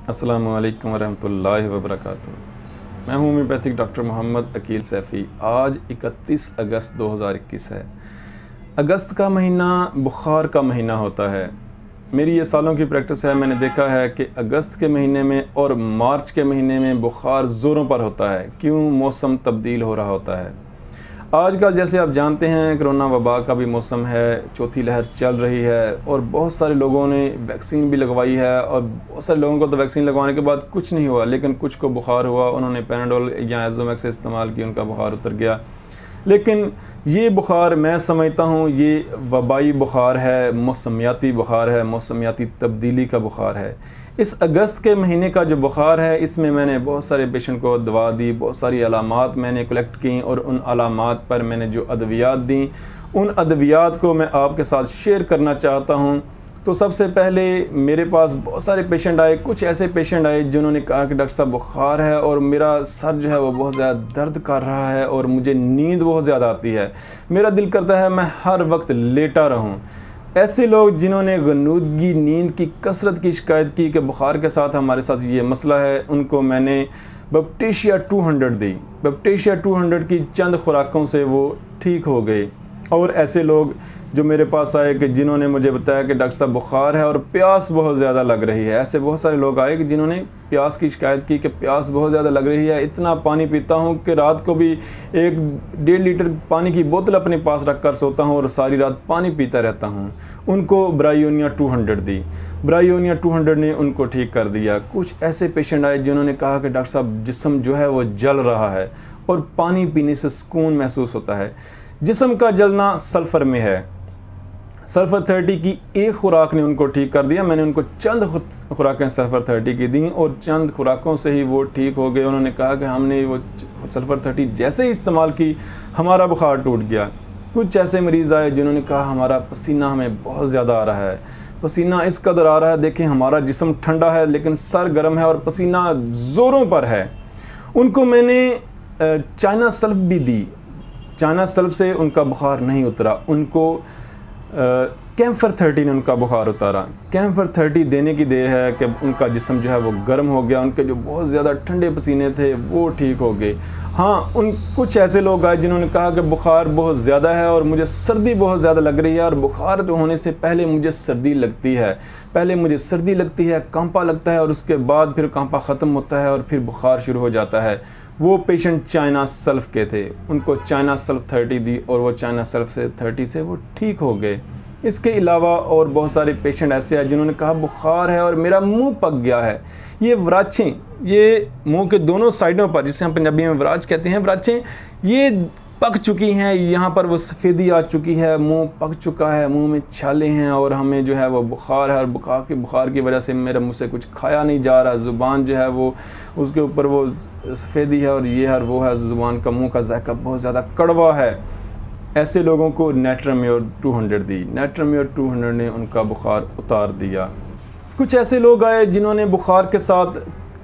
अस्सलामु अलैकुम वरहमतुल्लाहि वबरकातुहू। मैं हूँ होम्योपैथिक डॉक्टर मोहम्मद अकील सैफ़ी। आज 31 अगस्त 2021 है। अगस्त का महीना बुखार का महीना होता है। मेरी ये सालों की प्रैक्टिस है। मैंने देखा है कि अगस्त के महीने में और मार्च के महीने में बुखार ज़ोरों पर होता है। क्यों? मौसम तब्दील हो रहा होता है। आजकल जैसे आप जानते हैं कोरोना वबा का भी मौसम है, चौथी लहर चल रही है और बहुत सारे लोगों ने वैक्सीन भी लगवाई है और बहुत सारे लोगों को तो वैक्सीन लगवाने के बाद कुछ नहीं हुआ, लेकिन कुछ को बुखार हुआ, उन्होंने पैराडोल या एज़ोमैक्स इस्तेमाल की, उनका बुखार उतर गया। लेकिन ये बुखार मैं समझता हूँ ये वबाई बुखार है, मौसमियाती बुखार है, मौसमियाती तब्दीली का बुखार है। इस अगस्त के महीने का जो बुखार है, इसमें मैंने बहुत सारे पेशेंट को दवा दी, बहुत सारी अलामात मैंने कलेक्ट की और उन अलामात पर मैंने जो अद्वियात दी, उन अद्वियात को मैं आपके साथ शेयर करना चाहता हूँ। तो सबसे पहले मेरे पास बहुत सारे पेशेंट आए। कुछ ऐसे पेशेंट आए जिन्होंने कहा कि डॉक्टर साहब बुखार है और मेरा सर जो है वो बहुत ज़्यादा दर्द कर रहा है और मुझे नींद बहुत ज़्यादा आती है, मेरा दिल करता है मैं हर वक्त लेटा रहूं। ऐसे लोग जिन्होंने गनूदगी, नींद की कसरत की शिकायत की कि बुखार के साथ हमारे साथ ये मसला है, उनको मैंने बैप्टिशिया 200 दी। बैप्टिशिया 200 की चंद खुराकों से वो ठीक हो गए। और ऐसे लोग जो मेरे पास आए कि जिन्होंने मुझे बताया कि डॉक्टर साहब बुखार है और प्यास बहुत ज़्यादा लग रही है। ऐसे बहुत सारे लोग आए कि जिन्होंने प्यास की शिकायत की कि प्यास बहुत ज़्यादा लग रही है, इतना पानी पीता हूँ कि रात को भी 1-1.5 लीटर पानी की बोतल अपने पास रख कर सोता हूँ और सारी रात पानी पीता रहता हूँ। उनको ब्रायोनिया 200 दी। ब्रायोनिया 200 ने उनको ठीक कर दिया। कुछ ऐसे पेशेंट आए जिन्होंने कहा कि डॉक्टर साहब जिस्म जो है वो जल रहा है और पानी पीने से सुकून महसूस होता है। जिस्म का जलना सल्फ़र में है। सल्फ़र 30 की एक खुराक ने उनको ठीक कर दिया। मैंने उनको चंद खुराकें सल्फ़र 30 की दी और चंद खुराकों से ही वो ठीक हो गए। उन्होंने कहा कि हमने वो सल्फ़र 30 जैसे ही इस्तेमाल की हमारा बुखार टूट गया। कुछ ऐसे मरीज़ आए जिन्होंने कहा हमारा पसीना हमें बहुत ज़्यादा आ रहा है, पसीना इस कदर आ रहा है, देखें हमारा जिस्म ठंडा है लेकिन सर गर्म है और पसीना ज़ोरों पर है। उनको मैंने चाइना सल्फ़ भी दी। चाइना सल्फ़ से उनका बुखार नहीं उतरा। उनको कैम्फर 30 ने उनका बुखार उतारा। कैम्फर 30 देने की देर है कि उनका जिस्म जो है वो गर्म हो गया, उनके जो बहुत ज़्यादा ठंडे पसीने थे वो ठीक हो गए। हाँ, कुछ ऐसे लोग आए जिन्होंने कहा कि बुखार बहुत ज़्यादा है और मुझे सर्दी बहुत ज़्यादा लग रही है और बुखार होने से पहले मुझे सर्दी लगती है, पहले मुझे सर्दी लगती है, कांपा लगता है और उसके बाद फिर कांपा ख़त्म होता है और फिर बुखार शुरू हो जाता है। वो पेशेंट चाइना सल्फ़ के थे। उनको चाइना सल्फ़ 30 दी और वो चाइना सल्फ़ से 30 से वो ठीक हो गए। इसके अलावा और बहुत सारे पेशेंट ऐसे हैं जिन्होंने कहा बुखार है और मेरा मुंह पक गया है। ये वराछें, ये मुंह के दोनों साइडों पर, जिसे हम पंजाबी में वराच कहते हैं, वराछें ये पक चुकी हैं। यहाँ पर वो सफ़ेदी आ चुकी है, मुंह पक चुका है, मुंह में छाले हैं और हमें जो है वो बुखार है और बुखार की वजह से मेरे मुंह से कुछ खाया नहीं जा रहा। ज़ुबान जो है वो उसके ऊपर वो सफ़ेदी है और ये है और वो है, ज़ुबान का, मुंह का जायका बहुत ज़्यादा कड़वा है। ऐसे लोगों को नेट्राम्योर 200 दी। नेट्राम्योर 200 ने उनका बुखार उतार दिया। कुछ ऐसे लोग आए जिन्होंने बुखार के साथ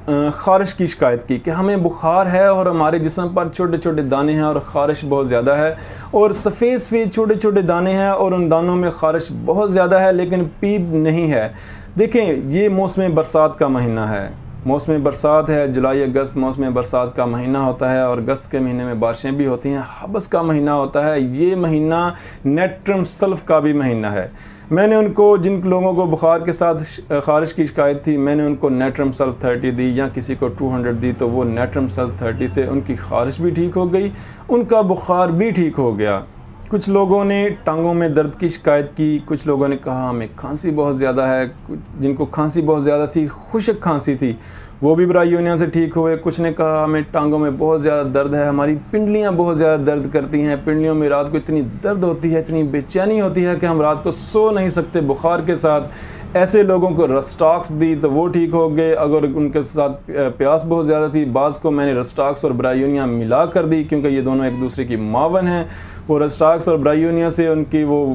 ख़ारिश की शिकायत की कि हमें बुखार है और हमारे जिस्म पर छोटे छोटे दाने हैं और ख़ारिश बहुत ज़्यादा है और सफ़ेद छोटे छोटे दाने हैं और उन दानों में ख़ारिश बहुत ज़्यादा है लेकिन पीप नहीं है। देखें, ये मौसम बरसात का महीना है, मौसम बरसात है। जुलाई अगस्त मौसम बरसात का महीना होता है और अगस्त के महीने में बारिशें भी होती हैं, हबस का महीना होता है। ये महीना नेट्रम सल्फ़ का भी महीना है। मैंने उनको, जिन लोगों को बुखार के साथ ख़ारिश की शिकायत थी, मैंने उनको नेट्रम सल्फ़ 30 दी या किसी को 200 दी, तो वो नेट्रम सल्फ़ 30 से उनकी ख़ारिश भी ठीक हो गई, उनका बुखार भी ठीक हो गया। कुछ लोगों ने टांगों में दर्द की शिकायत की। कुछ लोगों ने कहा हमें खांसी बहुत ज़्यादा है। जिनको खांसी बहुत ज़्यादा थी, खुश्क खांसी थी, वो भी ब्रायोनिया से ठीक हुए। कुछ ने कहा हमें टांगों में बहुत ज़्यादा दर्द है, हमारी पिंडलियाँ बहुत ज़्यादा दर्द करती हैं, पिंडलियों में रात को इतनी दर्द होती है, इतनी बेचैनी होती है कि हम रात को सो नहीं सकते बुखार के साथ। ऐसे लोगों को रस्टॉक्स दी तो वो ठीक हो गए। अगर उनके साथ प्यास बहुत ज़्यादा थी, बाज़ को मैंने रस्टॉक्स और ब्रायोनिया मिला कर दी क्योंकि ये दोनों एक दूसरे की मावन हैं। वो रस्टॉक्स और ब्रायोनिया से उनकी वो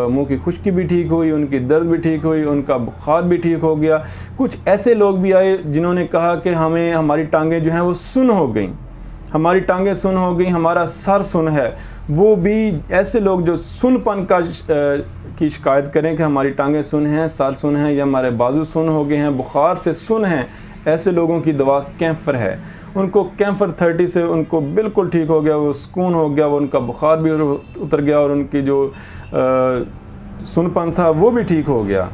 मुंह की खुश्की भी ठीक हुई, उनकी दर्द भी ठीक हुई, उनका बुखार भी ठीक हो गया। कुछ ऐसे लोग भी आए जिन्होंने कहा कि हमें, हमारी टांगें जो हैं वो सुन्न हो गई, हमारी टांगें सुन्न हो गई, हमारा सर सुन्न है। वो भी ऐसे लोग जो सुनपन की शिकायत करें कि हमारी टांगें सुन्न हैं, सर सुन्न हैं या हमारे बाजू सुन्न हो गए हैं, बुखार से सुन्न हैं, ऐसे लोगों की दवा कैंफर है। उनको कैंफर 30 से उनको बिल्कुल ठीक हो गया, वो सुकून हो गया, वो उनका बुखार भी उतर गया और उनकी जो सुनपन था वो भी ठीक हो गया।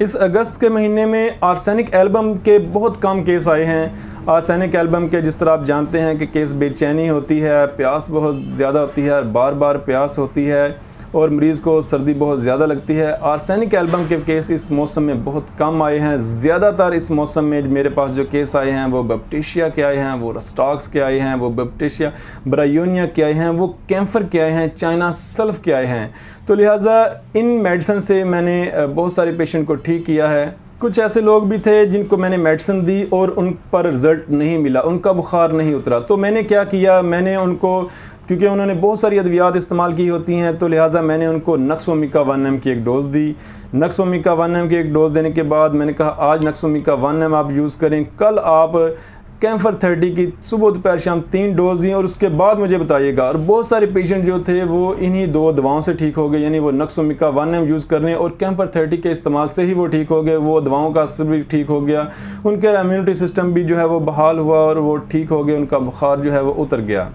इस अगस्त के महीने में आर्सेनिक एल्बम के बहुत कम केस आए हैं। आर्सेनिक एल्बम के जिस तरह आप जानते हैं कि केस बेचैनी होती है, प्यास बहुत ज़्यादा होती है, बार बार प्यास होती है और मरीज़ को सर्दी बहुत ज़्यादा लगती है। आर्सेनिक एल्बम के केस इस मौसम में बहुत कम आए हैं। ज़्यादातर इस मौसम में मेरे पास जो केस आए हैं वो बैप्टिशिया के आए हैं, वो रस्टॉक्स के आए हैं, वो बैप्टिशिया ब्रायोनिया के आए हैं, वो कैंफर के आए हैं, चाइना सल्फ के आए हैं। तो लिहाजा इन मेडिसिन से मैंने बहुत सारे पेशेंट को ठीक किया है। कुछ ऐसे लोग भी थे जिनको मैंने मेडिसिन दी और उन पर रिज़ल्ट नहीं मिला, उनका बुखार नहीं उतरा। तो मैंने क्या किया, मैंने उनको, क्योंकि उन्होंने बहुत सारी अद्वियात इस्तेमाल की होती हैं, तो लिहाजा मैंने उनको नक्सोमिका 1 mg की एक डोज़ दी। नक्सोमिका 1 mg की एक डोज़ देने के बाद मैंने कहा आज नक्सोमिका 1 mg आप यूज़ करें, कल आप कैंफर 30 की सुबह दोपहर शाम 3 डोज़ दी और उसके बाद मुझे बताइएगा। और बहुत सारे पेशेंट जो थे वो इन्हीं 2 दवाओं से ठीक हो गए, यानी वो नक्सोमिका 1 mg यूज़ करने और कैंफर 30 के इस्तेमाल से ही वो ठीक हो गए। वो दवाओं का असर भी ठीक हो गया, उनका इम्यूनिटी सिस्टम भी जो है वो बहाल हुआ और वो ठीक हो गए, उनका बुखार जो है वो उतर गया।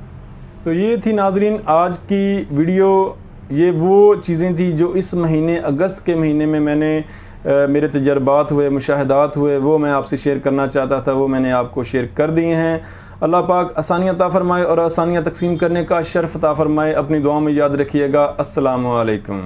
तो ये थी नाजरीन आज की वीडियो। ये वो चीज़ें थी जो इस महीने अगस्त के महीने में मैंने मेरे तजर्बात हुए, मुशाहदात हुए, वो मैं आपसे शेयर करना चाहता था, वो मैंने आपको शेयर कर दिए हैं। अल्लाह पाक आसानियाँ अता फरमाए और आसानियाँ तकसीम करने का शर्फ अता फरमाए। अपनी दुआ में याद रखिएगा। अस्सलामु अलैकुम।